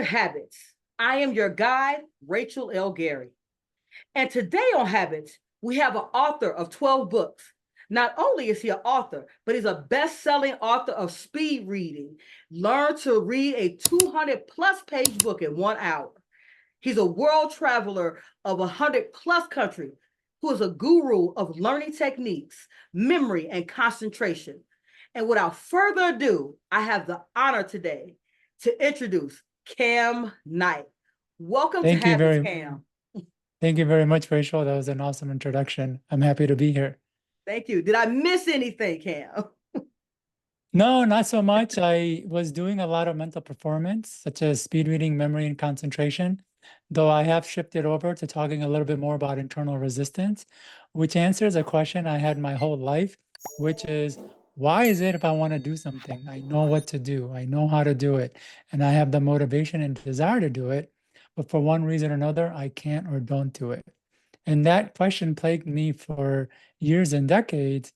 Habits. I am your guide, Rachel L. Gary. And today on Habits, we have an author of 12 books. Not only is he an author, but he's a best-selling author of speed reading. Learn to read a 200 plus page book in 1 hour. He's a world traveler of 100 plus countries who is a guru of learning techniques, memory, and concentration. And without further ado, I have the honor today to introduce Kam Knight. Welcome to Thank you Habits, very, Kam. thank you very much, Rachel. That was an awesome introduction. I'm happy to be here. Thank you. Did I miss anything, Kam? No, not so much. I was doing a lot of mental performance, such as speed reading, memory, and concentration, though I have shifted over to talking a little bit more about internal resistance, which answers a question I had my whole life, which is, why is it if I want to do something, I know what to do, I know how to do it, and I have the motivation and desire to do it, but for one reason or another, I can't or don't do it. And that question plagued me for years and decades.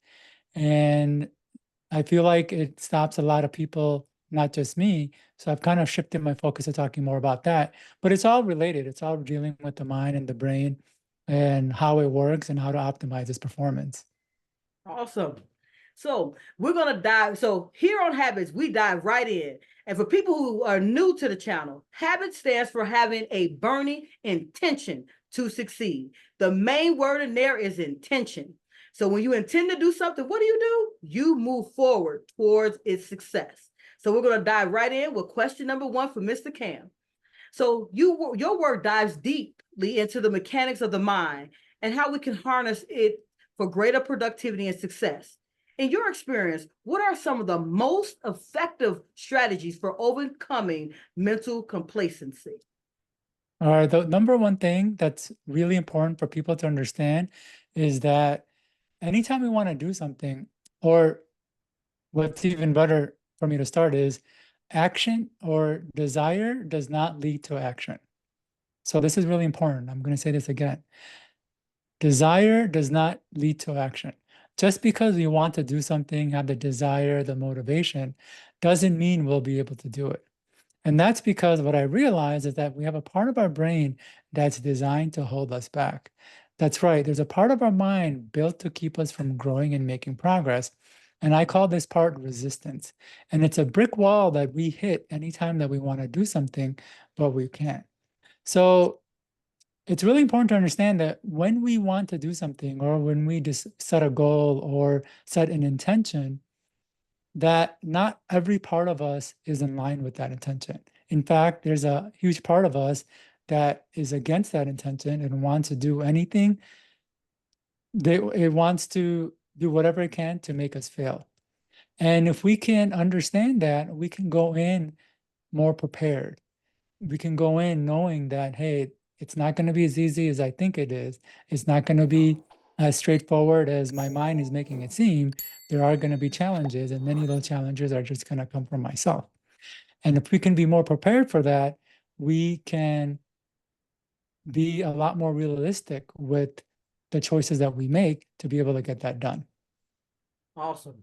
And I feel like it stops a lot of people, not just me. So I've kind of shifted my focus to talking more about that. But it's all related. It's all dealing with the mind and the brain and how it works and how to optimize its performance. Awesome. So we're going to dive. So here on Habits, we dive right in. And for people who are new to the channel, Habit stands for having a burning intention to succeed. The main word in there is intention. So when you intend to do something, what do? You move forward towards its success. So we're going to dive right in with question number 1 for Mr. Kam. So your work dives deeply into the mechanics of the mind and how we can harness it for greater productivity and success. In your experience, what are some of the most effective strategies for overcoming mental complacency? All right, the number one thing that's really important for people to understand is that anytime we want to do something, or what's even better for me to start is action or desire does not lead to action. So this is really important. I'm going to say this again. Desire does not lead to action. Just because we want to do something, have the desire, the motivation, doesn't mean we'll be able to do it. And that's because what I realize is that we have a part of our brain that's designed to hold us back. That's right. There's a part of our mind built to keep us from growing and making progress. And I call this part resistance. And it's a brick wall that we hit anytime that we want to do something, but we can't. So it's really important to understand that when we want to do something, or when we just set a goal or set an intention, that not every part of us is in line with that intention. In fact, there's a huge part of us that is against that intention and wants to do anything. It wants to do whatever it can to make us fail. And if we can understand that, we can go in more prepared. We can go in knowing that, hey, it's not going to be as easy as I think it is. It's not going to be as straightforward as my mind is making it seem. There are going to be challenges, and many of those challenges are just going to come from myself. And if we can be more prepared for that, we can be a lot more realistic with the choices that we make to be able to get that done. Awesome.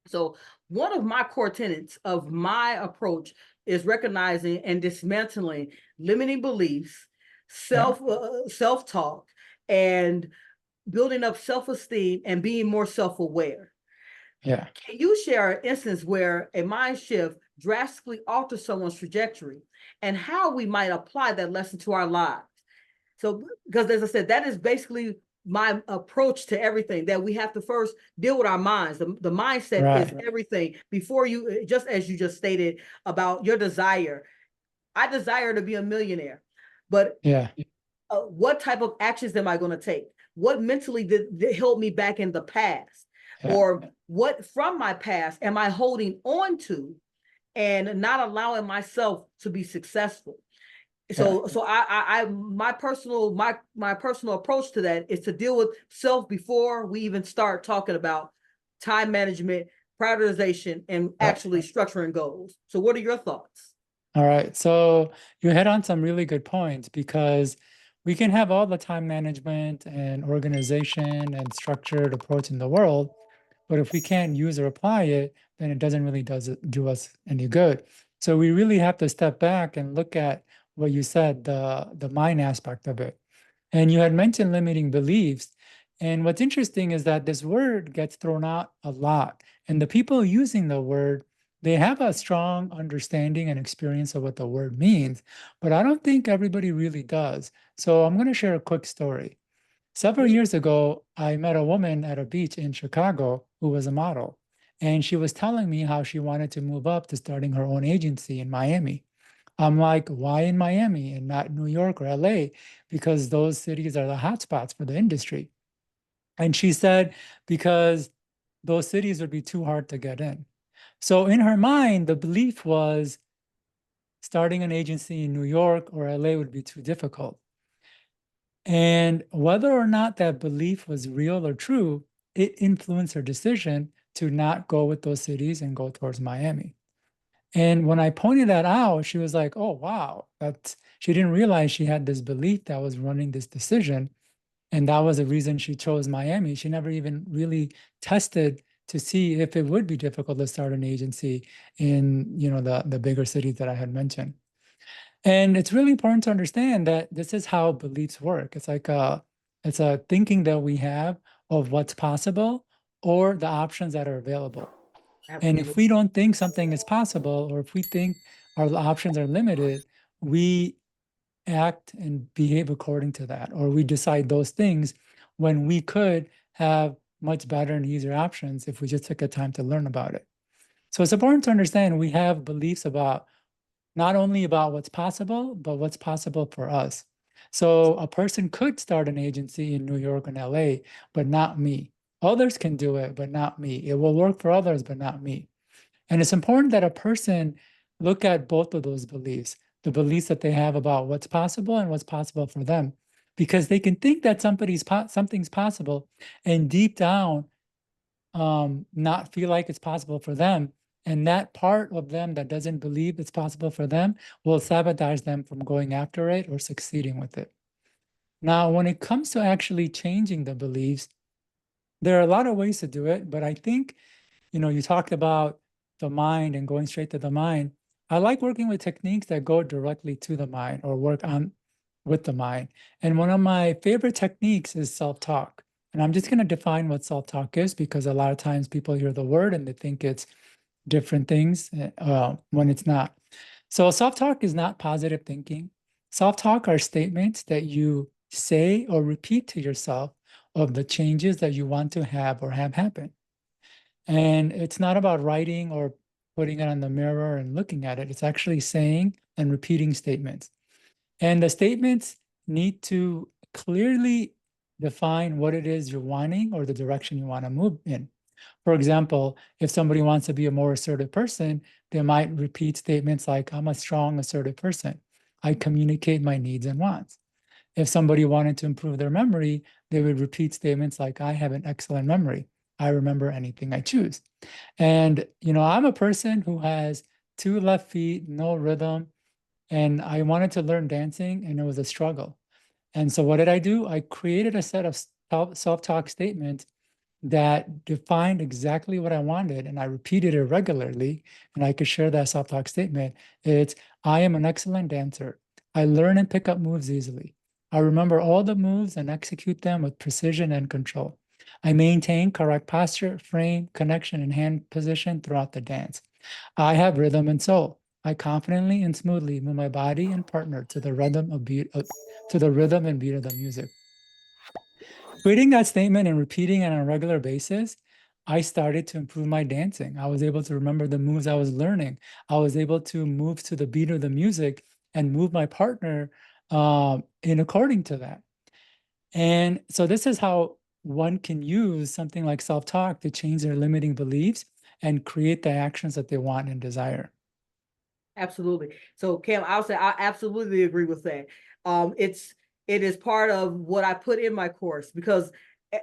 So one of my core tenets of my approach is recognizing and dismantling limiting beliefs, self-talk, and building up self-esteem and being more self-aware. Yeah. Can you share an instance where a mind shift drastically alters someone's trajectory and how we might apply that lesson to our lives? So, because as I said, that is basically my approach to everything, that we have to first deal with our minds. The mindset is everything before you, just as you just stated about your desire. I desire to be a millionaire, but what type of actions am I going to take? What mentally did held me back in the past? Or what from my past am I holding on to and not allowing myself to be successful? So my personal approach to that is to deal with self before we even start talking about time management, prioritization, and actually structuring goals. So what are your thoughts? All right. So you hit on some really good points, because we can have all the time management and organization and structured approach in the world, but if we can't use or apply it, then it doesn't really do us any good. So we really have to step back and look at what you said, the mind aspect of it. And you had mentioned limiting beliefs. And what's interesting is that this word gets thrown out a lot. And the people using the word, they have a strong understanding and experience of what the word means, but I don't think everybody really does. So I'm going to share a quick story. Several Please. years ago, I met a woman at a beach in Chicago who was a model. And she was telling me how she wanted to move up to starting her own agency in Miami. I'm like, why in Miami and not New York or LA? Because those cities are the hotspots for the industry. And she said, because those cities would be too hard to get in. So in her mind, the belief was starting an agency in New York or LA would be too difficult. And whether or not that belief was real or true, it influenced her decision to not go with those cities and go towards Miami. And when I pointed that out, she was like, oh, wow, that's, she didn't realize she had this belief that was running this decision. And that was the reason she chose Miami. She never even really tested to see if it would be difficult to start an agency in, the bigger cities that I had mentioned. And it's really important to understand that this is how beliefs work. It's a thinking that we have of what's possible or the options that are available. And if Absolutely. we don't think something is possible, or if we think our options are limited, we act and behave according to that, or we decide those things when we could have much better and easier options if we just took the time to learn about it. So it's important to understand we have beliefs about not only about what's possible, but what's possible for us. So a person could start an agency in New York and LA, but not me. Others can do it, but not me. It will work for others, but not me. And it's important that a person look at both of those beliefs, the beliefs that they have about what's possible and what's possible for them, because they can think that something's possible, and deep down, not feel like it's possible for them. And that part of them that doesn't believe it's possible for them will sabotage them from going after it or succeeding with it. Now, when it comes to actually changing the beliefs, there are a lot of ways to do it, but I think you talked about the mind and going straight to the mind. I like working with techniques that go directly to the mind or work on with the mind. And one of my favorite techniques is self-talk. And I'm just going to define what self-talk is because a lot of times people hear the word and they think it's different things when it's not. So self-talk is not positive thinking. Self-talk are statements that you say or repeat to yourself of the changes that you want to have or have happen. And it's not about writing or putting it on the mirror and looking at it. It's actually saying and repeating statements. And the statements need to clearly define what it is you're wanting or the direction you want to move in. For example, if somebody wants to be a more assertive person, they might repeat statements like, I'm a strong, assertive person. I communicate my needs and wants. If somebody wanted to improve their memory, they would repeat statements like, I have an excellent memory. I remember anything I choose. And, I'm a person who has two left feet, no rhythm, and I wanted to learn dancing, and it was a struggle. And so what did I do? I created a set of self-talk statements that defined exactly what I wanted, and I repeated it regularly, and I could share that self-talk statement. It's, I am an excellent dancer. I learn and pick up moves easily. I remember all the moves and execute them with precision and control. I maintain correct posture, frame, connection, and hand position throughout the dance. I have rhythm and soul. I confidently and smoothly move my body and partner to the rhythm and beat of the music. Reading that statement and repeating it on a regular basis, I started to improve my dancing. I was able to remember the moves I was learning. I was able to move to the beat of the music and move my partner in according to that. And so this is how one can use something like self-talk to change their limiting beliefs and create the actions that they want and desire. Absolutely. So Cam, I'll say I absolutely agree with that. It is part of what I put in my course because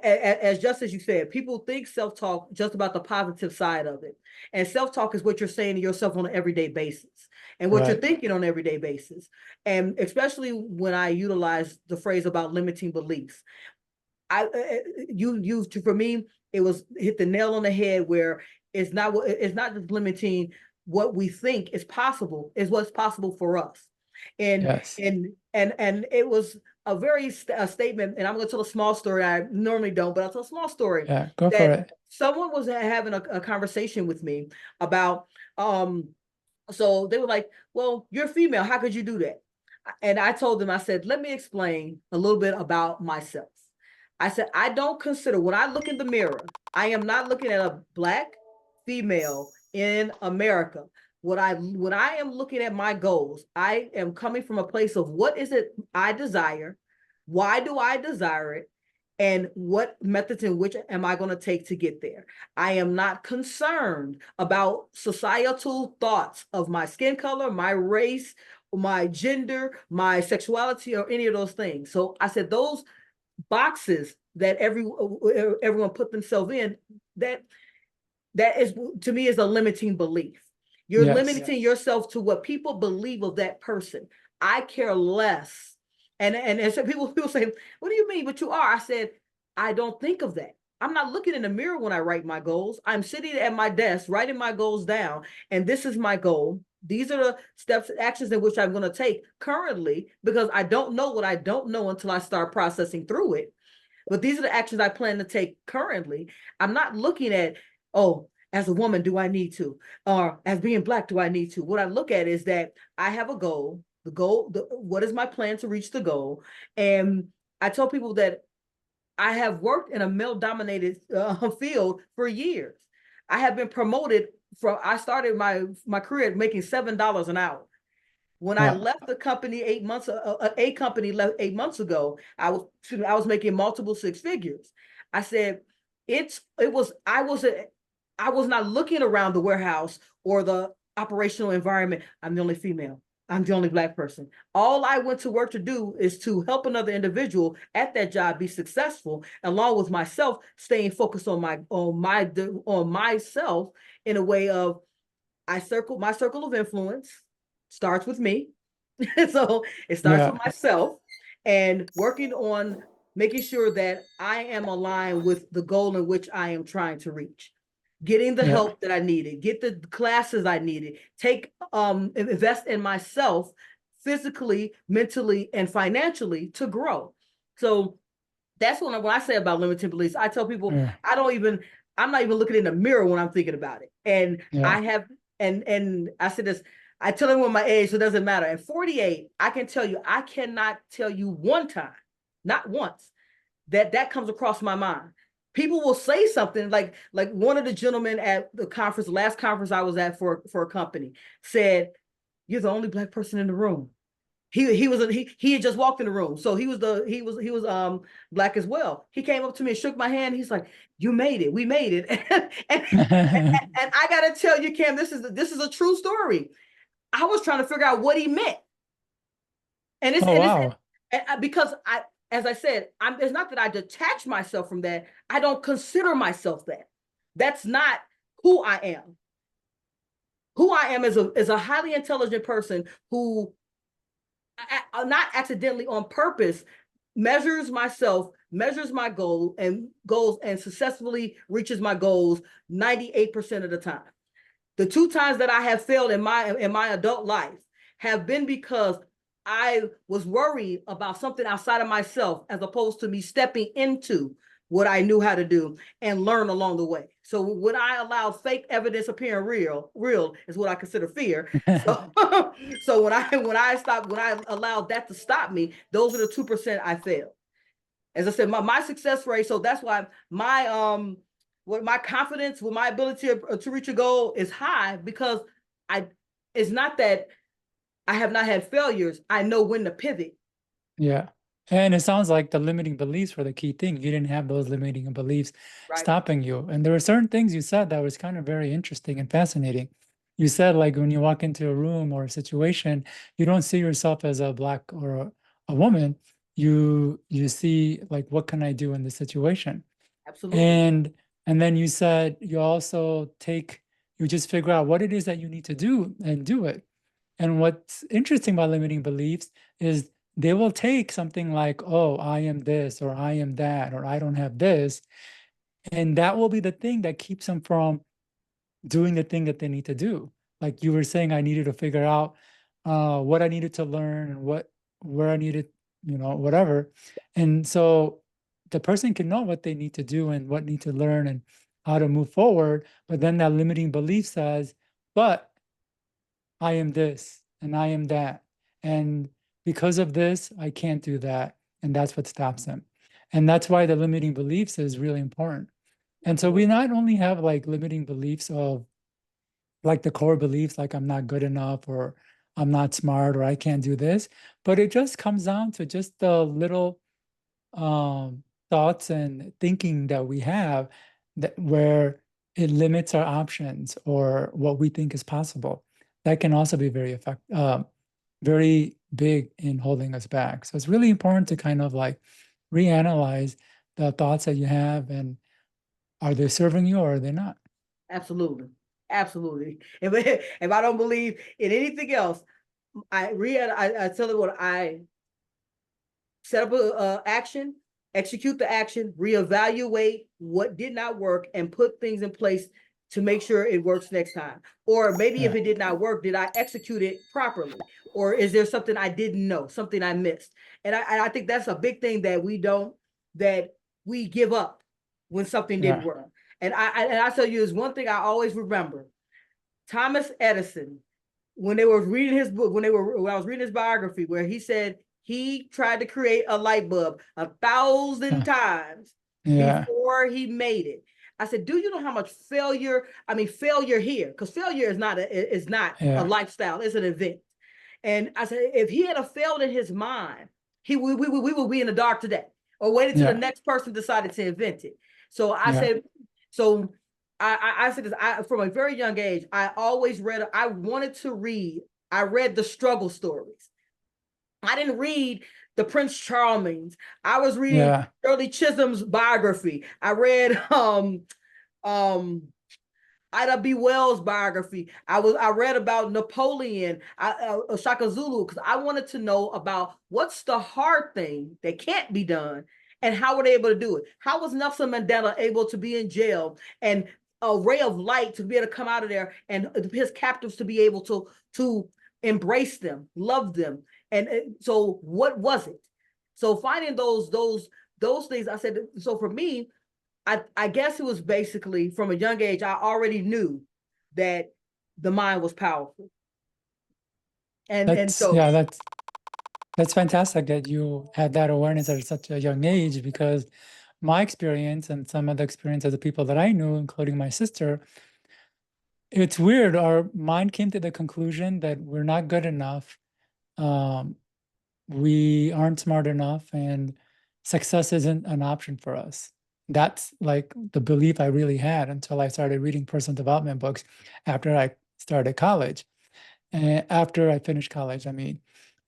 as just as you said, people think self-talk just about the positive side of it. And self-talk is what you're saying to yourself on an everyday basis and what you're Right. thinking on an everyday basis. And especially when I utilize the phrase about limiting beliefs. For me, it was hit the nail on the head where it's not just limiting what we think is possible is what's possible for us. And Yes. and it was a a statement, and I'm going to tell a small story. I normally don't, but I'll tell a small story Yeah, go for that it. someone was having a conversation with me about so they were like, well, you're female, how could you do that? And I told them, I said, let me explain a little bit about myself. I said, I don't consider, when I look in the mirror, I am not looking at a black female in America. When I am looking at my goals, I am coming from a place of what is it I desire? Why do I desire it? And what methods in which am I going to take to get there? I am not concerned about societal thoughts of my skin color, my race, my gender, my sexuality, or any of those things. So I said those boxes that everyone put themselves in, that is, to me, is a limiting belief. You're Yes. limiting yourself to what people believe of that person. I care less. And so people say, what do you mean? But you are. I said, I don't think of that. I'm not looking in the mirror when I write my goals. I'm sitting at my desk writing my goals down, and this is my goal. These are the steps, actions in which I'm going to take currently, because I don't know what I don't know until I start processing through it. But these are the actions I plan to take currently. I'm not looking at, oh, as a woman, do I need to? Or as being Black, do I need to? What I look at is that I have a goal. What is my plan to reach the goal? And I tell people that I have worked in a male-dominated field for years. I have been promoted I started my career making $7 an hour. When I Wow. left the company 8 months, a company left 8 months ago, I was making multiple six figures. I said, I was not looking around the warehouse or the operational environment. I'm the only female. I'm the only Black person. All I went to work to do is to help another individual at that job be successful, along with myself staying focused on myself in a way of, my circle of influence starts with me. So it starts Yeah. with myself, and working on making sure that I am aligned with the goal in which I am trying to reach. Getting the Yeah. help that I needed, get the classes I needed, invest in myself physically, mentally, and financially to grow. So that's when I say about limiting beliefs, I tell people Yeah. I'm not even looking in the mirror when I'm thinking about it. And Yeah. I have, and I said this, I tell everyone my age, so it doesn't matter. At 48, I can tell you, I cannot tell you one time, not once, that comes across my mind. People will say something like one of the gentlemen at the conference, the last conference I was at for a company, said, "You're the only Black person in the room." He had just walked in the room, so he was Black as well. He came up to me and shook my hand. He's like, "You made it. We made it." and, and I gotta tell you, Cam, this is a true story. I was trying to figure out what he meant, and Oh, wow. because as I said, it's not that I detach myself from that. I don't consider myself that. That's not who I am. Who I am is a highly intelligent person who, not accidentally, on purpose, measures myself, measures my goals, and successfully reaches my goals 98% of the time. The two times that I have failed in my adult life have been because I was worried about something outside of myself, as opposed to me stepping into what I knew how to do and learn along the way. So when I allowed fake evidence appearing real is what I consider fear. So so when I allowed that to stop me, those are the 2% I failed. As I said, my success rate. So that's why my confidence with my ability to reach a goal is high, because it's not that I have not had failures. I know when to pivot. Yeah. And it sounds like the limiting beliefs were the key thing. You didn't have those limiting beliefs Right. stopping you. And there were certain things you said that was kind of very interesting and fascinating. You said, like, when you walk into a room or a situation, you don't see yourself as a Black or a woman. You see, like, what can I do in this situation? Absolutely. And then you said you just figure out what it is that you need to do and do it. And what's interesting about limiting beliefs is they will take something like, oh, I am this, or I am that, or I don't have this. And that will be the thing that keeps them from doing the thing that they need to do. like you were saying, I needed to figure out what I needed to learn and where I needed, whatever. And so the person can know what they need to do and what need to learn and how to move forward. But then that limiting belief says, but I am this and I am that. And because of this, I can't do that. And that's what stops them. And that's why the limiting beliefs is really important. And so we Absolutely. not only have like limiting beliefs of like the core beliefs, like I'm not good enough or I'm not smart or I can't do this, but it just comes down to just the little thoughts and thinking that we have that where it limits our options or what we think is possible. That can also be very big in holding us back. So it's really important to kind of like reanalyze the thoughts that you have and are they serving you or are they not? Absolutely. Absolutely. If I don't believe in anything else, I tell you what, I set up a action, execute the action, reevaluate what did not work, and put things in place to make sure it works next time. Or maybe if Yeah, it did not work, did I execute it properly? Or is there something I didn't know, something I missed? And I think that's a big thing that that we give up when something didn't yeah, work. And I tell you, is one thing I always remember. Thomas Edison, when they were reading his book, when I was reading his biography, where he said he tried to create a light bulb 1,000 yeah, times yeah, before he made it. I said, do you know how much failure? I mean, failure here, because failure is not a yeah, lifestyle; it's an event. And I said, if he had a failed in his mind, we would be in the dark today, or wait until the yeah, next person decided to invent it. So I yeah, said, so I said this. From a very young age, I always read. I wanted to read. I read the struggle stories. I didn't read the Prince Charmings. I was reading yeah, Shirley Chisholm's biography. I read um Ida B. Wells biography. I read about Napoleon, Shaka Zulu, because I wanted to know about what's the hard thing that can't be done, and how were they able to do it? How was Nelson Mandela able to be in jail and a ray of light to be able to come out of there, and his captives to be able to embrace them, love them, and so what was it? So finding those things, I said. So for me, I guess it was basically from a young age, I already knew that the mind was powerful. And that's so yeah, that's fantastic that you had that awareness at such a young age because my experience and some of the experience of the people that I knew, including my sister, it's weird. Our mind came to the conclusion that we're not good enough. Um, we aren't smart enough and success isn't an option for us. That's like the belief I really had until I started reading personal development books after I started college and after I finished college, I mean.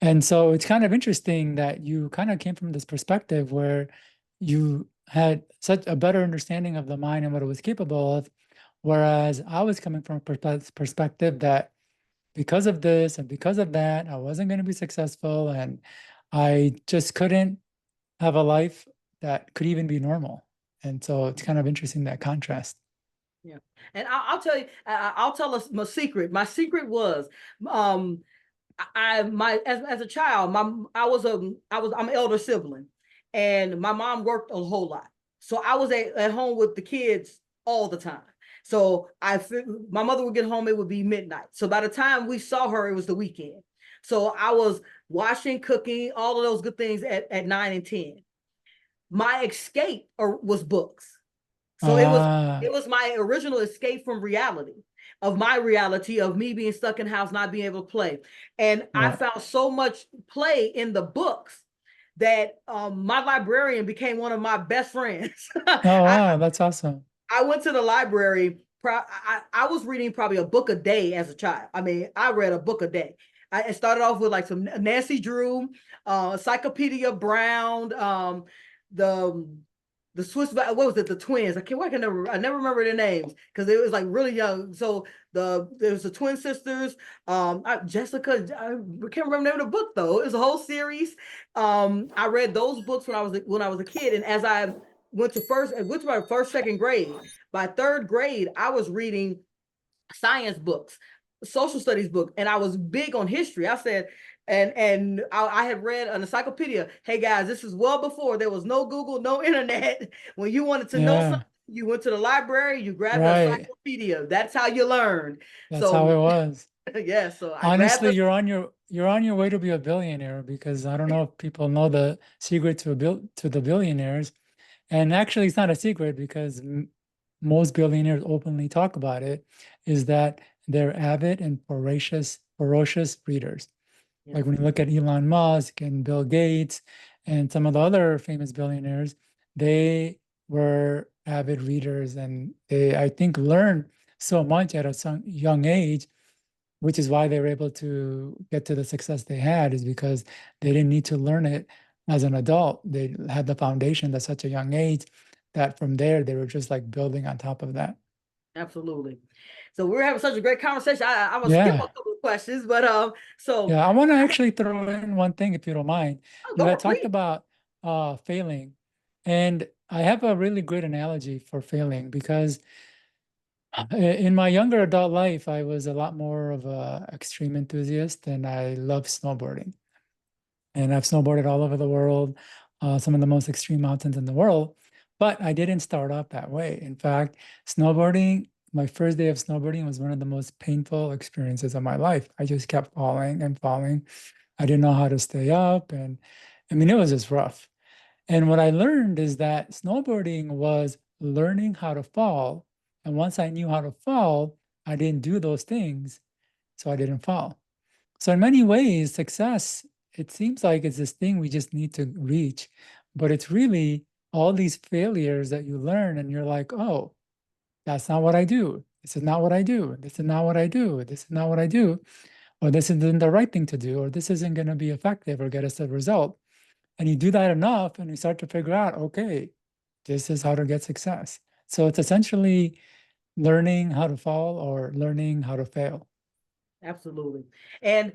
And so it's kind of interesting that you kind of came from this perspective where you had such a better understanding of the mind and what it was capable of, whereas I was coming from a perspective that because of this and because of that, I wasn't going to be successful and I just couldn't have a life that could even be normal. And so it's kind of interesting that contrast. yeah, and I'll tell you, I'll tell us my secret. My secret was, um, I my as a child, I'm an elder sibling, and my mom worked a whole lot, so I was at home with the kids all the time. So my mother would get home, it would be midnight. So by the time we saw her, it was the weekend. So I was washing, cooking, all of those good things at 9 and 10. My escape was books. So it Ah, was my original escape from reality, of my reality of me being stuck in house, not being able to play. And I yeah. found so much play in the books that my librarian became one of my best friends. Oh, wow, that's awesome. I went to the library. I was reading probably a book a day as a child. I mean, I read a book a day. I started off with like some Nancy Drew, Encyclopedia Brown, the Swiss, what was it? The twins. I never remember their names because it was like really young. So there's the twin sisters. Jessica, I can't remember the name of the book though. It was a whole series. I read those books when I was a kid, and as I went to my first, second grade. By third grade, I was reading science books. social studies book, and I was big on history. I said, and I had read an encyclopedia. Hey guys, this is well before there was no Google, no internet. When you wanted to know something, Yeah, you went to the library, you grabbed the right. encyclopedia. That's how you learned. That's how So it was. yeah, so I grabbed Honestly, the you're on your way to be a billionaire because I don't know if people know the secret to to the billionaires. And actually, it's not a secret because most billionaires openly talk about it, is that they're avid and ferocious readers. yeah, Like when you look at Elon Musk and Bill Gates and some of the other famous billionaires, they were avid readers and they, I think, learned so much at a young age, which is why they were able to get to the success they had, is because they didn't need to learn it as an adult. They had the foundation at such a young age that from there they were just like building on top of that. absolutely. So we're having such a great conversation. I'm gonna skip a Yeah. couple of questions, but so Yeah, I want to actually throw in one thing if you don't mind. oh, You go had for talked please. about failing, and I have a really great analogy for failing because in my younger adult life, I was a lot more of a extreme enthusiast and I love snowboarding. And I've snowboarded all over the world, some of the most extreme mountains in the world. But I didn't start off that way. In fact, snowboarding, my first day of snowboarding was one of the most painful experiences of my life. I just kept falling and falling. I didn't know how to stay up. And I mean, it was just rough. And what I learned is that snowboarding was learning how to fall. And once I knew how to fall, I didn't do those things. So I didn't fall. So in many ways, success, it seems like it's this thing we just need to reach, but it's really all these failures that you learn and you're like, oh, that's not what I do. This is not what I do. This is not what I do. This is not what I do. Or this isn't the right thing to do, or this isn't going to be effective or get us the result. And you do that enough and you start to figure out, okay, this is how to get success. So it's essentially learning how to fall or learning how to fail. Absolutely. And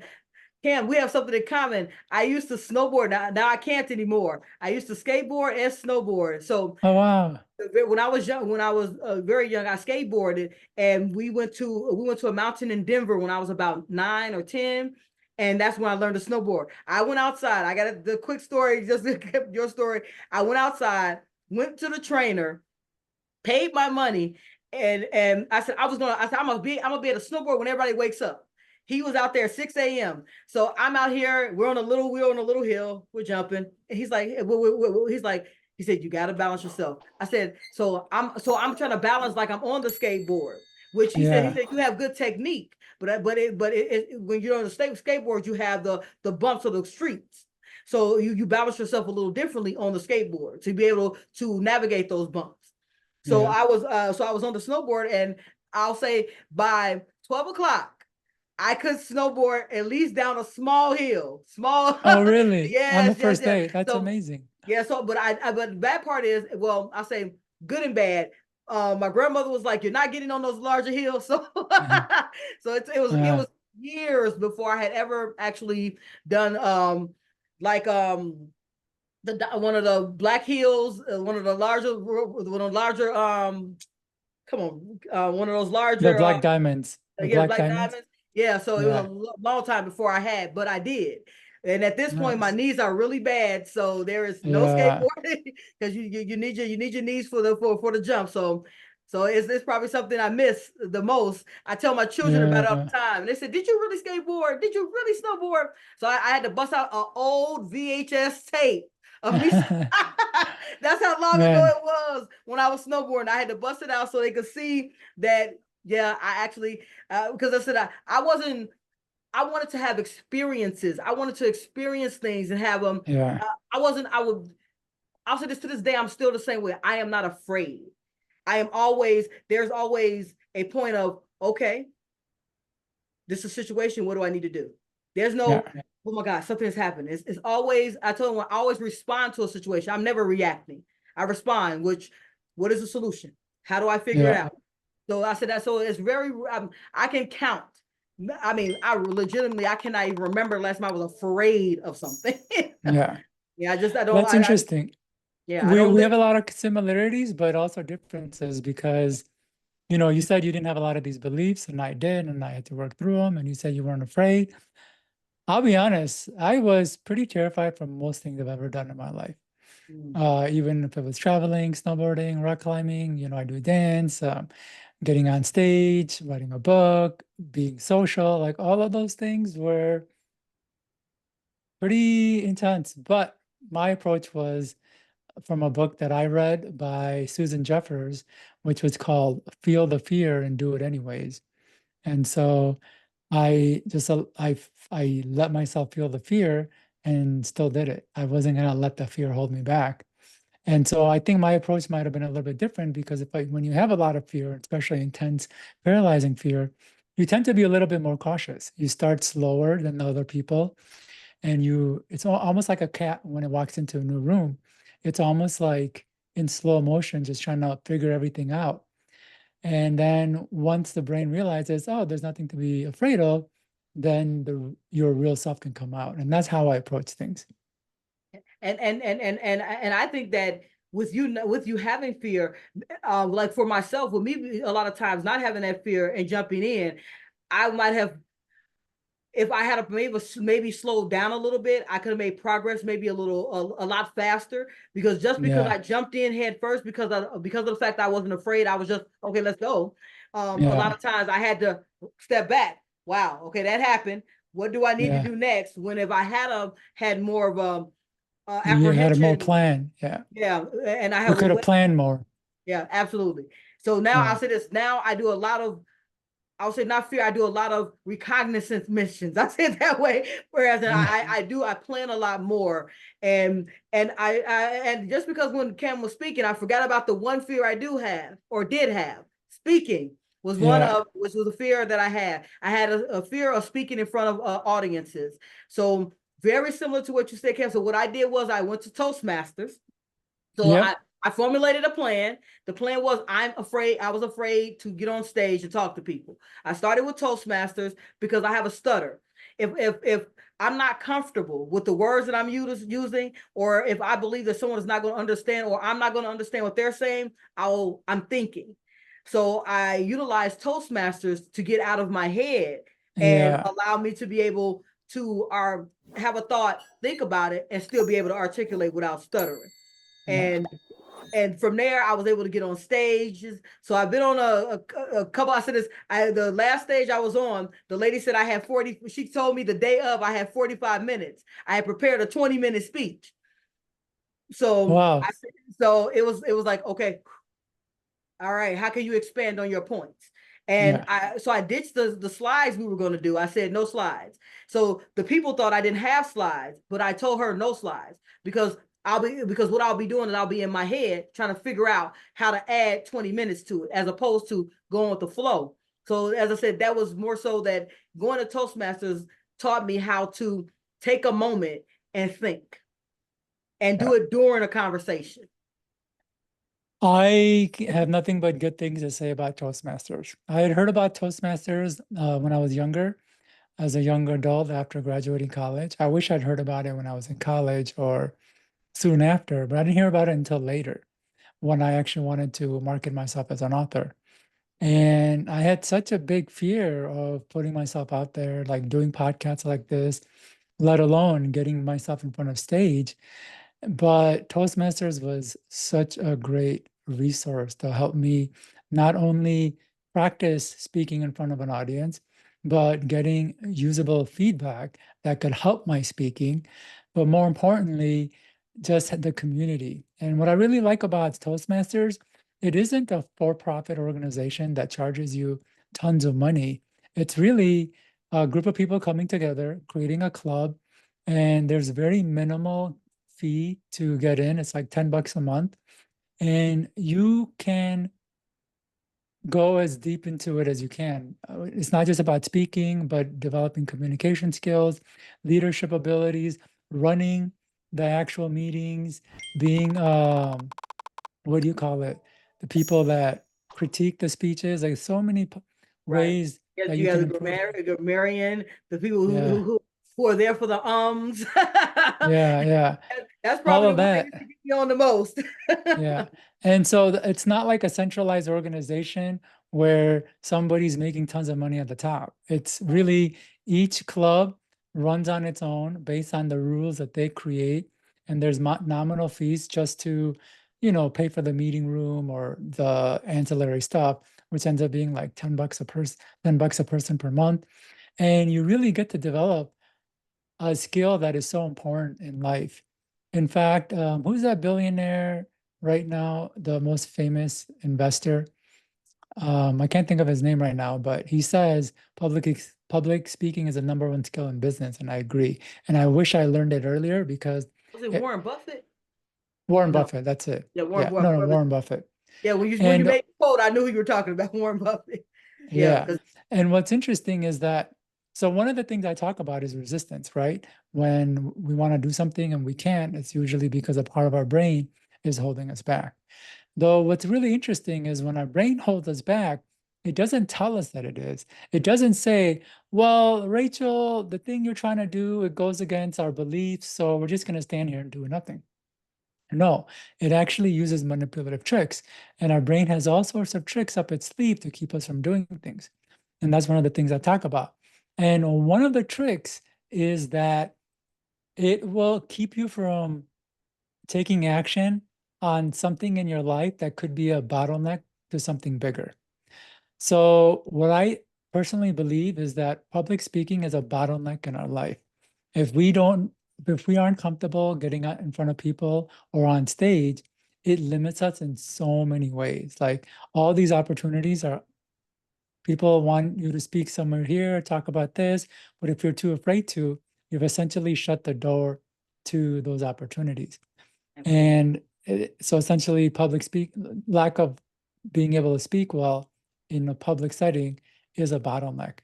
Cam, we have something in common. I used to snowboard. Now I can't anymore. I used to skateboard and snowboard. So Oh, wow. when I was young, when I was very young, I skateboarded, and we went to a mountain in Denver when I was about 9 or 10, and that's when I learned to snowboard. I went outside. I got the quick story, just your story. I went outside, went to the trainer, paid my money, and I said I said I'm gonna be at a snowboard when everybody wakes up. He was out there at 6 a.m. So I'm out here. We're on a little hill. We're jumping. And he's like, he's like, he said, you got to balance yourself. I said, so I'm trying to balance like I'm on the skateboard, which he Yeah. said, you have good technique, when you're on the skateboard, you have the bumps of the streets. So you balance yourself a little differently on the skateboard to be able to navigate those bumps. Yeah. So I was on the snowboard, and I'll say by 12 o'clock, I could snowboard at least down a small hill. Small, Oh, really? On the yes, yes, first yes. day. That's So amazing. yeah, but the bad part is, well, I say good and bad. My grandmother was like, "You're not getting on those larger hills," so so it Uh, was years before I had ever actually done like one of the black hills, one of the larger come on, one of those the larger black diamonds. The yeah, black black diamonds. diamonds. Yeah, so it was a Yeah. long time before I had, but I did. And at this point, my Nice. knees are really bad, so there is no Yeah. skateboarding because you need your knees for the jump. So it's probably something I miss the most. I tell my children about it all Yeah. the time, and they said, "Did you really skateboard? Did you really snowboard?" So I had to bust out an old VHS tape of me. That's how long ago Man. it was when I was snowboarding. I had to bust it out so they could see that. Yeah, I actually because I said I wasn't. I wanted to have experiences. I wanted to experience things and have them. Yeah. I wasn't. I would. I'll say this to this day. I'm still the same way. I am not afraid. I am always. There's always a point of okay. This is a situation. What do I need to do? There's Yeah. no. Oh my God, something has happened. It's always. I told them I always respond to a situation. I'm never reacting. I respond. What is the solution? How do I figure it Yeah. out? So I said that. So it's very. I can count. I mean, I legitimately I cannot even remember last time I was afraid of something. Yeah. Yeah, I don't. That's interesting. Yeah, I don't We live. have a lot of similarities, but also differences because you said you didn't have a lot of these beliefs, and I did, and I had to work through them. And you said you weren't afraid. I'll be honest, I was pretty terrified from most things I've ever done in my life. Mm. Even if it was traveling, snowboarding, rock climbing, I do dance, getting on stage, writing a book, being social, like all of those things were pretty intense. But my approach was from a book that I read by Susan Jeffers, which was called Feel the Fear and Do It Anyways. And so I just I let myself feel the fear and still did it. I wasn't gonna let the fear hold me back. And so I think my approach might have been a little bit different because when you have a lot of fear, especially intense, paralyzing fear, you tend to be a little bit more cautious. You start slower than the other people, and it's almost like a cat when it walks into a new room. It's almost like in slow motion, just trying to figure everything out. And then once the brain realizes, oh, there's nothing to be afraid of, then your real self can come out. And that's how I approach things. And I think that with you having fear, like for myself, with me a lot of times not having that fear and jumping in, I might have, if I had maybe slowed down a little bit, I could have made progress maybe a lot faster, because just because Yeah. I jumped in head first because of the fact I wasn't afraid, I was just okay, let's go. A lot Yeah. of times I had to step back. Wow, okay, that happened. What do I need to Yeah. do next? When if I had more of a You had a more apprehension, plan. Yeah. yeah, and I You have could have planned more. yeah, absolutely. So now Yeah. I'll say this. Now I do a lot of, I'll say not fear. I do a lot of recognizance missions. I say it that way. Whereas Yeah. I plan a lot more. And just because when Cam was speaking, I forgot about the one fear I do have or did have. Speaking was one Yeah. of, which was a fear that I had. I had a fear of speaking in front of audiences. So very similar to what you said, Cam. So what I did was I went to Toastmasters. So Yep. I formulated a plan. The plan was I was afraid to get on stage and talk to people. I started with Toastmasters because I have a stutter. If I'm not comfortable with the words that I'm using, or if I believe that someone is not going to understand, or I'm not going to understand what they're saying, I'm thinking. So I utilized Toastmasters to get out of my head and Yeah. allow me to be able to have a thought, think about it, and still be able to articulate without stuttering. Yeah. And from there I was able to get on stages. So I've been on a couple. I said this, the last stage I was on, the lady said I had 40, she told me the day of I had 45 minutes. I had prepared a 20-minute speech. So Wow. it was like, okay, all right, how can you expand on your points? And Yeah. I ditched the slides we were going to do. I said no slides. So the people thought I didn't have slides, but I told her no slides, because what I'll be doing is I'll be in my head trying to figure out how to add 20 minutes to it, as opposed to going with the flow. So as I said, that was more so that going to Toastmasters taught me how to take a moment and think and Yeah. do it during a conversation. I have nothing but good things to say about Toastmasters. I had heard about Toastmasters when I was younger, as a young adult after graduating college. I wish I'd heard about it when I was in college or soon after, but I didn't hear about it until later when I actually wanted to market myself as an author. And I had such a big fear of putting myself out there, like doing podcasts like this, let alone getting myself in front of stage. But Toastmasters was such a great resource to help me not only practice speaking in front of an audience, but getting usable feedback that could help my speaking, but more importantly, just the community. And what I really like about Toastmasters, it isn't a for-profit organization that charges you tons of money. It's really a group of people coming together, creating a club, and there's very minimal fee to get in. It's like $10 a month. And you can go as deep into it as you can. It's not just about speaking, but developing communication skills, leadership abilities, running the actual meetings, being what do you call it? The people that critique the speeches. Like so many Right. ways Yes, that you you got can the improve it. grammarian, the people Yeah, who are there for the ums. yeah, yeah. That's All probably of the one that that. used to get me on the most. Yeah. And so it's not like a centralized organization where somebody's making tons of money at the top. It's really each club runs on its own based on the rules that they create, and there's nominal fees just to, pay for the meeting room or the ancillary stuff, which ends up being like $10 a person, $10 a person per month. And you really get to develop a skill that is so important in life. In fact, who's that billionaire right now, the most famous investor? I can't think of his name right now, but he says public speaking is the number one skill in business, and I agree. And I wish I learned it earlier because Was it it, Warren Buffett? Warren No. Buffett, that's it. Yeah, Yeah, Warren no, Buffett. Warren Buffett. Yeah, when you And made the quote, I knew who you were talking about, Warren Buffett. Yeah, yeah, because and what's interesting is that, so one of the things I talk about is resistance, right? When we want to do something and we can't, it's usually because a part of our brain is holding us back. Though what's really interesting is when our brain holds us back, it doesn't tell us that it is. It doesn't say, well, Rachel, the thing you're trying to do, it goes against our beliefs, so we're just going to stand here and do nothing. No, it actually uses manipulative tricks. And our brain has all sorts of tricks up its sleeve to keep us from doing things. And that's one of the things I talk about. And one of the tricks is that it will keep you from taking action on something in your life that could be a bottleneck to something bigger. So, what I personally believe is that public speaking is a bottleneck in our life. If we don't, if we aren't comfortable getting out in front of people or on stage, it limits us in so many ways. Like all these opportunities are, people want you to speak somewhere here, talk about this, but if you're too afraid to, you've essentially shut the door to those opportunities. absolutely. And so essentially lack of being able to speak well in a public setting is a bottleneck.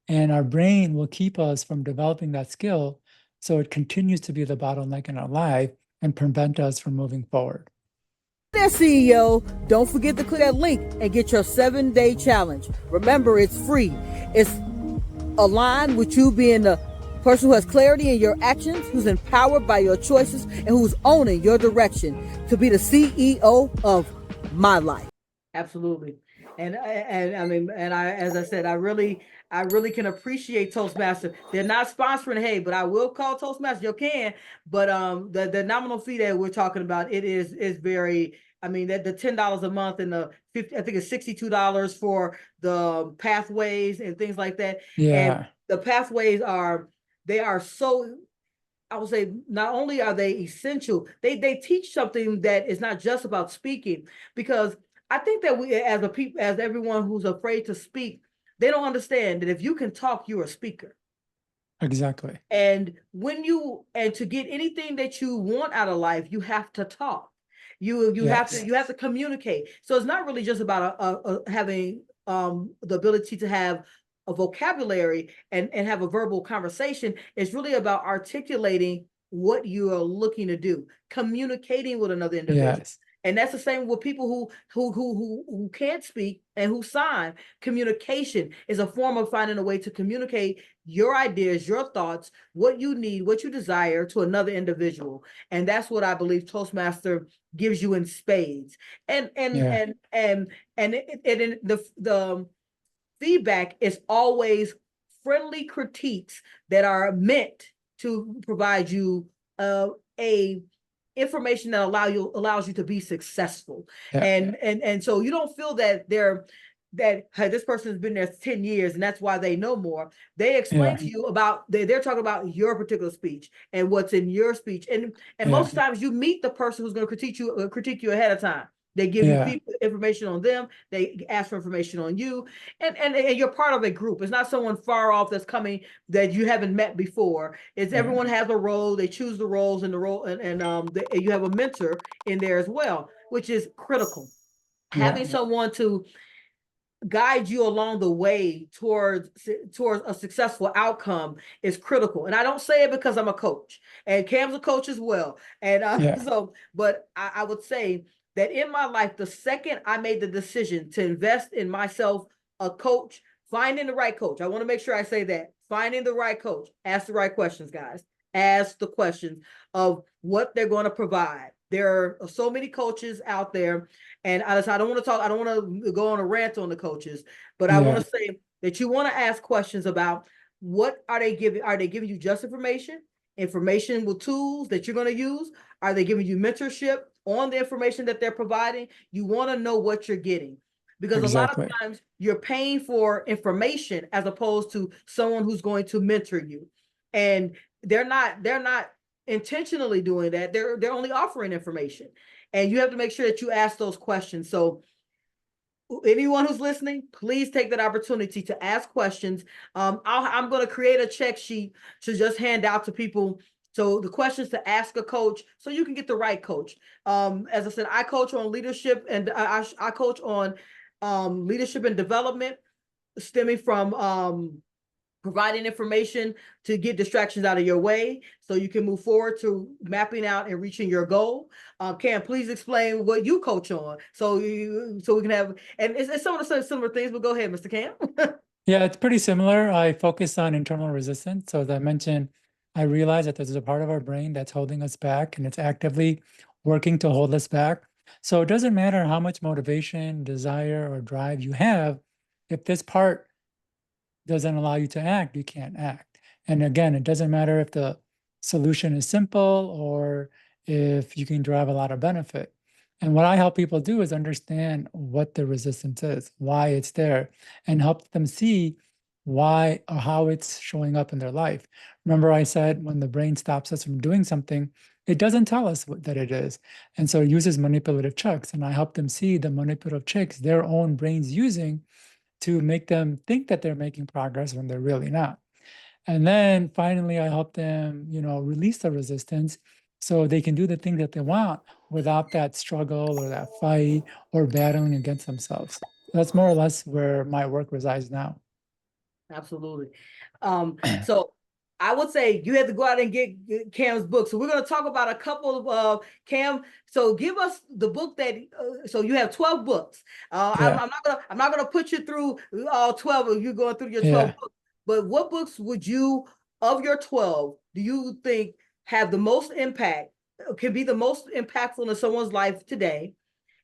And our brain will keep us from developing that skill. So it continues to be the bottleneck in our life and prevent us from moving forward. There, CEO. Don't forget to click that link and get your 7-day challenge. Remember, it's free. It's aligned with you being the person who has clarity in your actions, who's empowered by your choices, and who's owning your direction to be the CEO of my life. Absolutely. And I mean, as I said, I really can appreciate Toastmaster. They're not sponsoring, hey, but I will call Toastmaster. You can, but the nominal fee that we're talking about, it is very. I mean, that the $10 a month and the 50, I think it's $62 for the pathways and things like that. And Yeah. the pathways they are so, I would say, not only are they essential, they teach something that is not just about speaking, because I think that we, as a people, as everyone who's afraid to speak, they don't understand that if you can talk, you're a speaker. Exactly. And to get anything that you want out of life, you have to talk. You have Yes. to communicate. So it's not really just about having the ability to have a vocabulary and have a verbal conversation. It's really about articulating what you are looking to do, communicating with another individual. Yes. And that's the same with people who can't speak and who sign. Communication is a form of finding a way to communicate your ideas, your thoughts, what you need, what you desire to another individual. And that's what I believe Toastmaster gives you in spades. And Yeah. the feedback is always friendly critiques that are meant to provide you a information that allows you to be successful. Yeah. And so you don't feel that hey, this person has been there 10 years and that's why they know more. They explain Yeah. to you about they're talking about your particular speech and what's in your speech. And Yeah. most times you meet the person who's going to critique you ahead of time. They give Yeah. you information on them. They ask for information on you, and you're part of a group. It's not someone far off that's coming that you haven't met before. It's Yeah. everyone has a role. They choose the roles and the role, and you have a mentor in there as well, which is critical. Yeah. Having someone to guide you along the way towards a successful outcome is critical. And I don't say it because I'm a coach, and Cam's a coach as well. And Yeah. but I would say that in my life, the second I made the decision to invest in myself, a coach, finding the right coach. I want to make sure I say that. Finding the right coach, ask the right questions, guys. Ask the questions of what they're going to provide. There are so many coaches out there, and I don't want to talk. I don't want to go on a rant on the coaches, but I want Yeah, to say that you want to ask questions about what are they giving? Are they giving you just information with tools that you're going to use? Are they giving you mentorship on the information that they're providing? You want to know what you're getting, because a lot of exactly. times you're paying for information as opposed to someone who's going to mentor you, and they're not intentionally doing that. They're only offering information, and you have to make sure that you ask those questions. So anyone who's listening, please take that opportunity to ask questions. I'm going to create a check sheet to just hand out to people. So the questions to ask a coach, so you can get the right coach. As I said, I coach on leadership, and I coach on leadership and development, stemming from providing information to get distractions out of your way so you can move forward to mapping out and reaching your goal. Cam, please explain what you coach on so we can have, and it's some of the similar things, but go ahead, Mr. Cam. Yeah, it's pretty similar. I focus on internal resistance. So as I mentioned, I realize that there's a part of our brain that's holding us back and it's actively working to hold us back. So it doesn't matter how much motivation, desire, or drive you have, if this part doesn't allow you to act, you can't act. And again, it doesn't matter if the solution is simple or if you can derive a lot of benefit. And what I help people do is understand what the resistance is, why it's there, and help them see why or how it's showing up in their life. Remember, I said when the brain stops us from doing something, it doesn't tell us that it is. And so it uses manipulative tricks. And I help them see the manipulative tricks their own brain's using to make them think that they're making progress when they're really not. And then finally, I help them, release the resistance so they can do the thing that they want without that struggle or that fight or battling against themselves. That's more or less where my work resides now. Absolutely. So I would say you have to go out and get Cam's book. So we're going to talk about a couple of Cam. So give us the book that. So you have 12 books. Yeah, I'm not gonna put you through all 12 of you going through your 12 yeah. books. But what books would you, of your 12, do you think have the most impact? Can be the most impactful in someone's life today,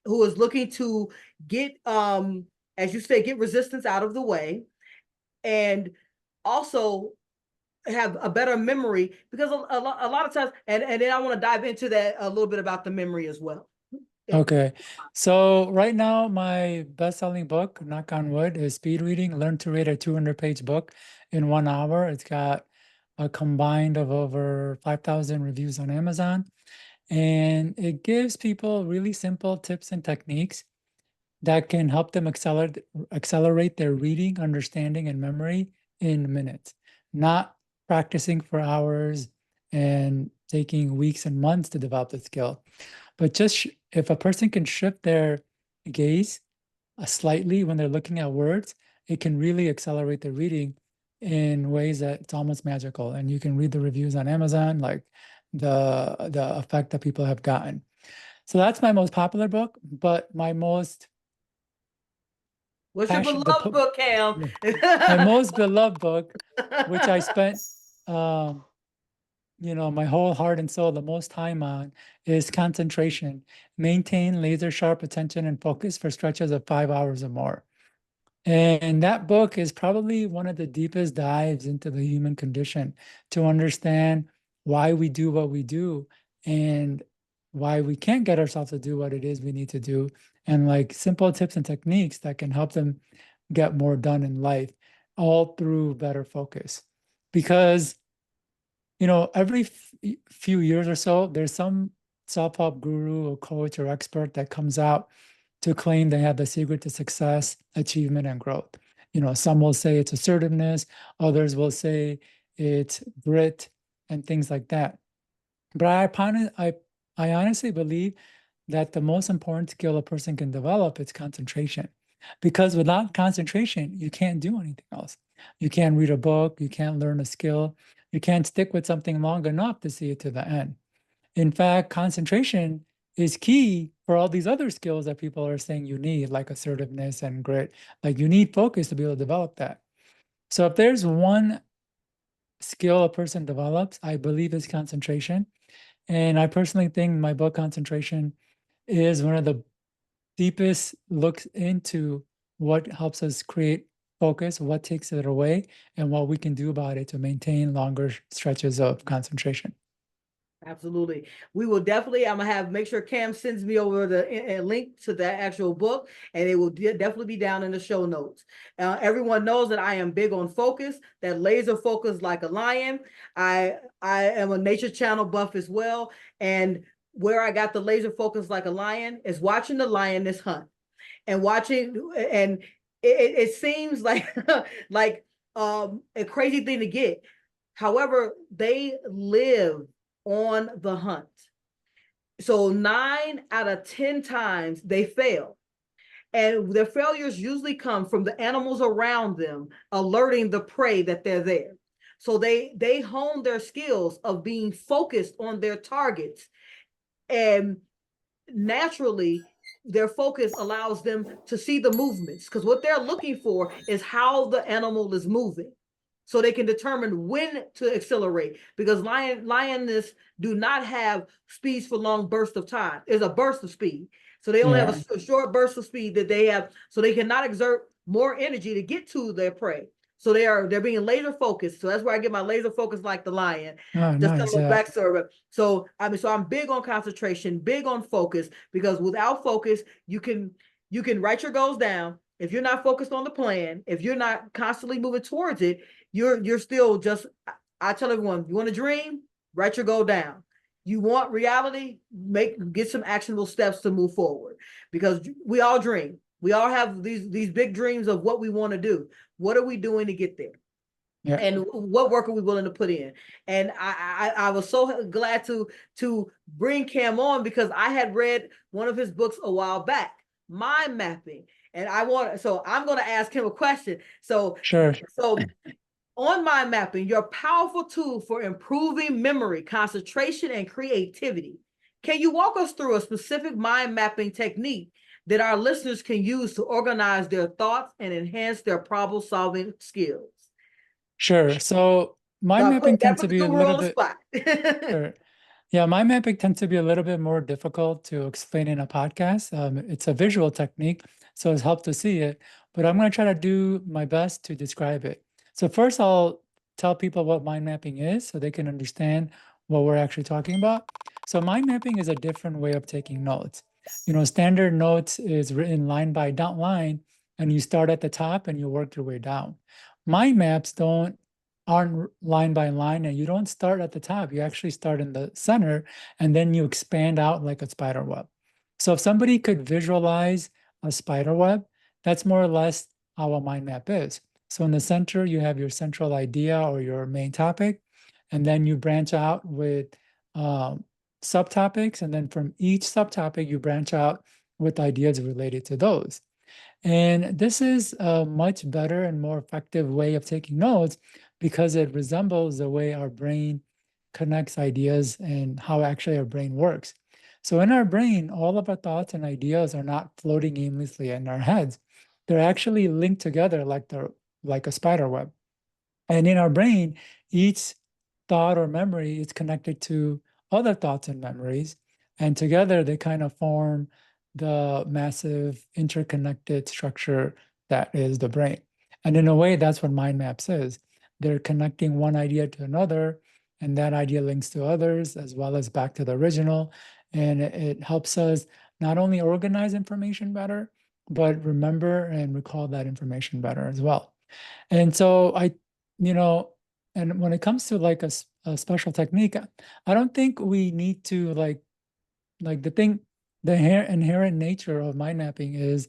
who is looking to get, as you say, get resistance out of the way, and also have a better memory, because a lot of times, and then I want to dive into that a little bit about the memory as well. Okay. So right now, my best-selling book, knock on wood, is Speed Reading, Learn to Read a 200-page book in 1 hour. It's got a combined of over 5,000 reviews on Amazon. And it gives people really simple tips and techniques that can help them accelerate their reading, understanding, and memory in minutes, not practicing for hours and taking weeks and months to develop the skill. But just if a person can shift their gaze slightly when they're looking at words, it can really accelerate their reading in ways that it's almost magical. And you can read the reviews on Amazon, like the effect that people have gotten. So that's my most popular book, but my most What's your passion, beloved book, Cam? yeah, my most beloved book, which I spent my whole heart and soul, the most time on, is concentration. Maintain laser sharp attention and focus for stretches of 5 hours or more. And that book is probably one of the deepest dives into the human condition to understand why we do what we do and why we can't get ourselves to do what it is we need to do, and like simple tips and techniques that can help them get more done in life, all through better focus. Because every few years or so, there's some self-help guru or coach or expert that comes out to claim they have the secret to success, achievement, and growth. Some will say it's assertiveness, others will say it's grit and things like that. But I honestly believe that the most important skill a person can develop is concentration. Because without concentration, you can't do anything else. You can't read a book, you can't learn a skill, you can't stick with something long enough to see it to the end. In fact, concentration is key for all these other skills that people are saying you need, like assertiveness and grit. Like you need focus to be able to develop that. So if there's one skill a person develops, I believe it's concentration. And I personally think my book Concentration is one of the deepest looks into what helps us create focus, what takes it away, and what we can do about it to maintain longer stretches of concentration. Absolutely. We will definitely, I'm gonna make sure Cam sends me over a link to that actual book, and it will definitely be down in the show notes. Everyone knows that I am big on focus, that laser focus like a lion. I am a nature channel buff as well. And where I got the laser focus like a lion is watching the lioness hunt and watching, and it seems like like a crazy thing to get. However, they live on the hunt. So 9 out of 10 times they fail. And their failures usually come from the animals around them alerting the prey that they're there. So they hone their skills of being focused on their targets. And naturally, their focus allows them to see the movements, because what they're looking for is how the animal is moving, so they can determine when to accelerate, because lioness do not have speeds for long bursts of time. It's a burst of speed, so they only Yeah. have a short burst of speed that they have, so they cannot exert more energy to get to their prey. So they're being laser focused. So that's where I get my laser focus like the lion. Oh, Just a nice. little Yeah. backstory. So I'm big on concentration, big on focus, because without focus, you can write your goals down. If you're not focused on the plan, if you're not constantly moving towards it, you're still just. I tell everyone, you want to dream, write your goal down. You want reality, get some actionable steps to move forward, because we all dream. We all have these big dreams of what we want to do. What are we doing to get there? Yeah. And what work are we willing to put in? And I was so glad to bring Cam on, because I had read one of his books a while back, Mind Mapping. And I'm going to ask him a question. Sure. So on Mind Mapping, your powerful tool for improving memory, concentration, and creativity. Can you walk us through a specific mind mapping technique that our listeners can use to organize their thoughts and enhance their problem solving skills? Sure. So mind mapping That tends put to the be a guru little on the bit, spot. sure. Yeah, mind mapping tends to be a little bit more difficult to explain in a podcast. It's a visual technique, so it's helped to see it, but I'm going to try to do my best to describe it. So first, I'll tell people what mind mapping is so they can understand what we're actually talking about. So mind mapping is a different way of taking notes. Standard notes is written line by line, and you start at the top and you work your way down. Mind maps aren't line by line, and you don't start at the top. You actually start in the center and then you expand out like a spider web. So if somebody could visualize a spider web, that's more or less how a mind map is. So in the center, you have your central idea or your main topic, and then you branch out with subtopics. And then from each subtopic, you branch out with ideas related to those. And this is a much better and more effective way of taking notes because it resembles the way our brain connects ideas and how actually our brain works. So in our brain, all of our thoughts and ideas are not floating aimlessly in our heads. They're actually linked together like a spider web. And in our brain, each thought or memory is connected to other thoughts and memories. And together they kind of form the massive interconnected structure that is the brain. And in a way, that's what mind maps is. They're connecting one idea to another, and that idea links to others as well as back to the original. And it helps us not only organize information better, but remember and recall that information better as well. And so you know, and when it comes to like a special technique, I don't think we need to like the inherent nature of mind mapping is,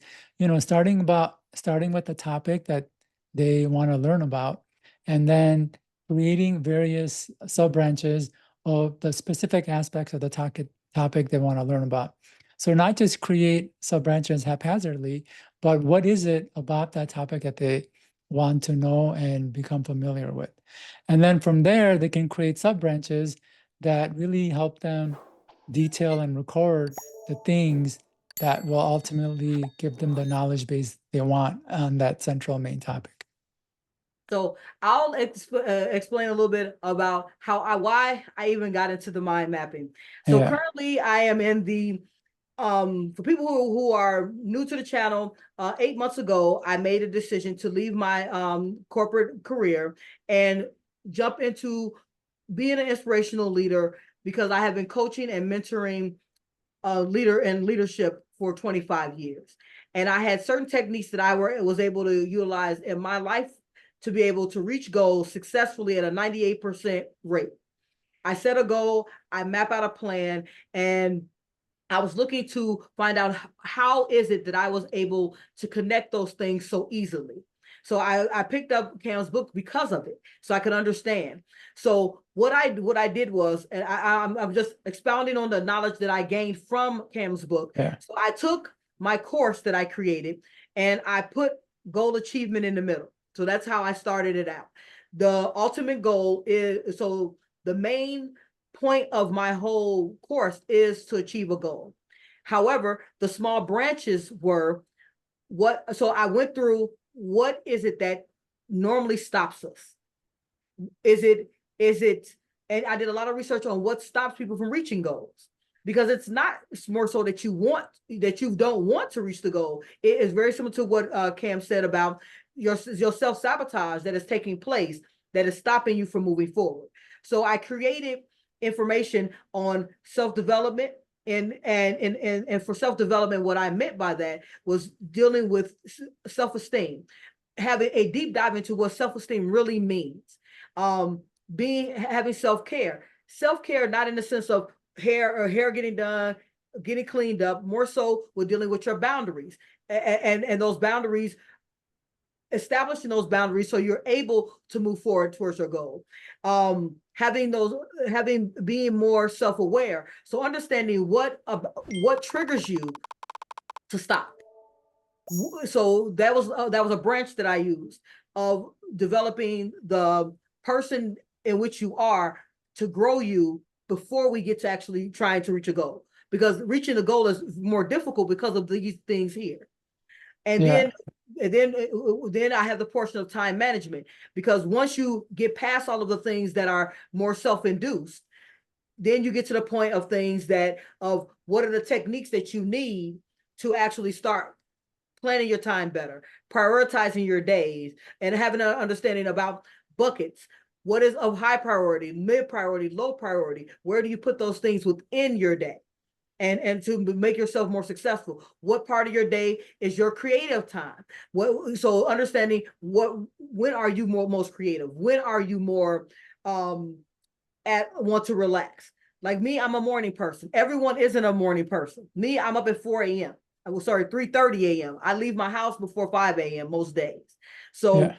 starting with the topic that they want to learn about, and then creating various sub branches of the specific aspects of the topic they want to learn about. So not just create sub branches haphazardly, but what is it about that topic that they want to know and become familiar with. And then from there, they can create sub branches that really help them detail and record the things that will ultimately give them the knowledge base they want on that central main topic. So I'll explain a little bit about why I even got into the mind mapping. So Yeah. currently I am in the for people who are new to the channel, 8 months ago, I made a decision to leave my corporate career and jump into being an inspirational leader, because I have been coaching and mentoring leader and leadership for 25 years. And I had certain techniques that I was able to utilize in my life to be able to reach goals successfully at a 98% rate. I set a goal, I map out a plan, and I was looking to find out how is it that I was able to connect those things so easily. So I picked up Kam's book because of it, so I could understand. So what I did was, and I'm just expounding on the knowledge that I gained from Kam's book. Yeah. So I took my course that I created and I put goal achievement in the middle. So that's how I started it out. The ultimate goal is, so the main point of my whole course is to achieve a goal. However, the small branches were so I went through what is it that normally stops us? Is it, and I did a lot of research on what stops people from reaching goals, because it's not more so that you don't want to reach the goal. It is very similar to what Kam said about your self-sabotage that is taking place, that is stopping you from moving forward. So I created information on self-development, and for self-development, what I meant by that was dealing with self-esteem, having a deep dive into what self-esteem really means. Having self-care, not in the sense of hair getting done, getting cleaned up, more so with dealing with your boundaries, and those boundaries, establishing those boundaries so you're able to move forward towards your goal. Being more self-aware, so understanding what triggers you to stop. So that was a branch that I used of developing the person in which you are to grow you before we get to actually trying to reach a goal, because reaching the goal is more difficult because of these things here. And Yeah. then I have the portion of time management, because once you get past all of the things that are more self-induced, then you get to the point of things of what are the techniques that you need to actually start planning your time better, prioritizing your days, and having an understanding about buckets. What is of high priority, mid priority, low priority? Where do you put those things within your day? And to make yourself more successful, what part of your day is your creative time? So understanding when are you most creative? When are you more want to relax? Like me, I'm a morning person. Everyone isn't a morning person. Me, I'm up at 4 a.m. I was 3:30 a.m. I leave my house before 5 a.m. most days. So Yeah.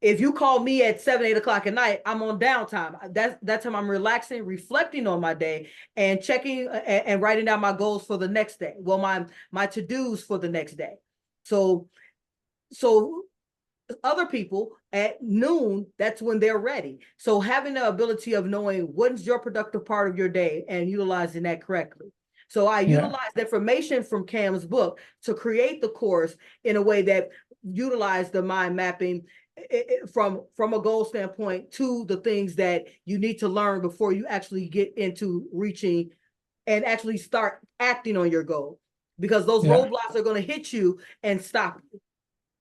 if you call me at 7, 8 o'clock at night, I'm on downtime. That's time I'm relaxing, reflecting on my day, and checking and writing down my goals for the next day. Well, my to-dos for the next day. So other people at noon, that's when they're ready. So having the ability of knowing what's your productive part of your day and utilizing that correctly. So I utilized information from Kam's book to create the course in a way that utilized the mind mapping from a goal standpoint to the things that you need to learn before you actually get into reaching and actually start acting on your goal, because those roadblocks are going to hit you and stop you.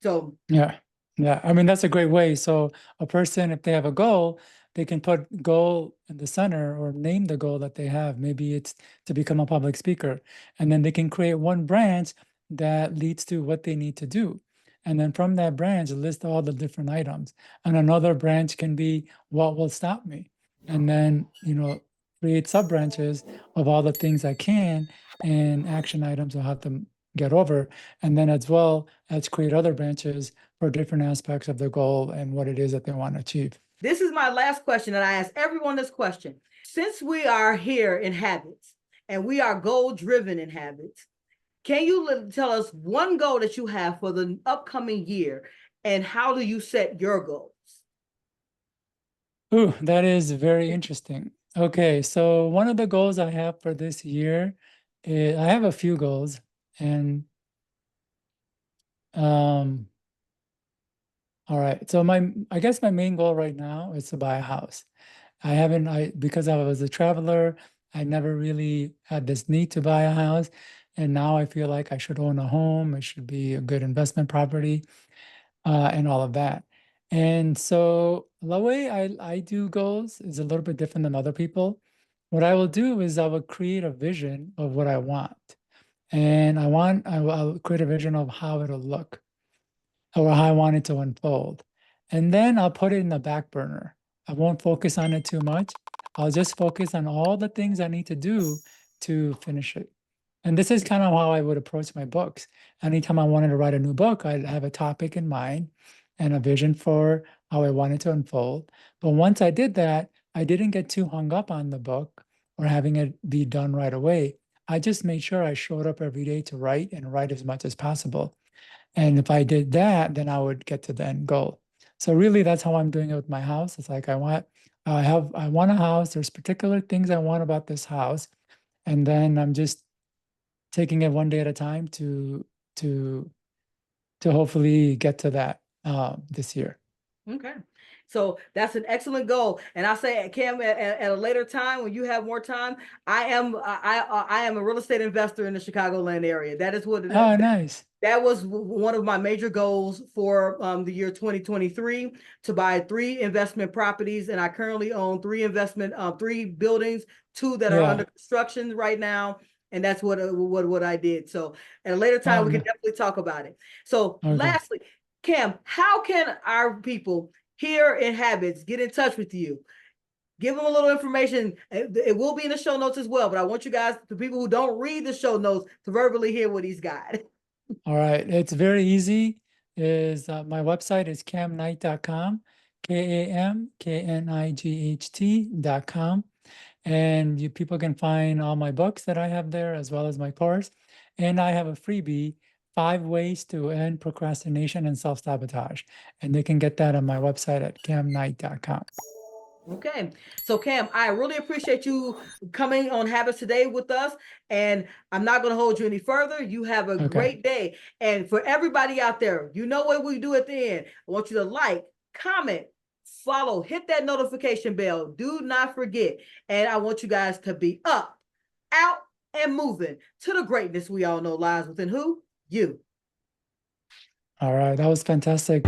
So Yeah. Yeah. I mean, that's a great way. So a person, if they have a goal, they can put goal in the center or name the goal that they have. Maybe it's to become a public speaker. And then they can create one branch that leads to what they need to do. And then from that branch, list all the different items. And another branch can be what will stop me. And then, create sub branches of all the things I can and action items I'll have to get over. And then as well as create other branches for different aspects of the goal and what it is that they want to achieve. This is my last question, and I ask everyone this question. Since we are here in habits and we are goal-driven in habits, can you tell us one goal that you have for the upcoming year, and how do you set your goals? Ooh, that is very interesting. Okay, so one of the goals I have for this year is I have a few goals, and um, All right. So I guess my main goal right now is to buy a house. Because I was a traveler, I never really had this need to buy a house. And now I feel like I should own a home. It should be a good investment property, and all of that. And so the way I do goals is a little bit different than other people. What I will do is I will create a vision of what I want. And I'll create a vision of how it'll look or how I want it to unfold. And then I'll put it in the back burner. I won't focus on it too much. I'll just focus on all the things I need to do to finish it. And this is kind of how I would approach my books. Anytime I wanted to write a new book, I'd have a topic in mind and a vision for how I wanted to unfold. But once I did that, I didn't get too hung up on the book or having it be done right away. I just made sure I showed up every day to write and write as much as possible. And if I did that, then I would get to the end goal. So really, that's how I'm doing it with my house. It's like I want a house. There's particular things I want about this house, and then I'm just taking it one day at a time to to hopefully get to that this year. Okay. So that's an excellent goal. And I say, Cam, at a later time, when you have more time, I am a real estate investor in the Chicagoland area. That is what Oh, nice. that was one of my major goals for the year 2023, to buy 3 investment properties. And I currently own 3 buildings, 2 that are under Yeah. construction right now. And that's what I did. So at a later time, we can definitely talk about it. So Okay. lastly, Cam, how can our people here in Habits get in touch with you? Give them a little information. It will be in the show notes as well, but I want you guys, the people who don't read the show notes, to verbally hear what he's got. All right. It's very easy. Is My website is kamknight.com, KAMKNIGHT.com. And people can find all my books that I have there, as well as my course. And I have a freebie, 5 ways to end procrastination and self-sabotage. And they can get that on my website at kamknight.com. Okay. So Cam, I really appreciate you coming on Habits Today with us. And I'm not going to hold you any further. You have a Okay. great day. And for everybody out there, you know what we do at the end. I want you to like, comment, follow, hit that notification bell. Do not forget. And I want you guys to be up, out, and moving to the greatness we all know lies within who? You. All right. That was fantastic.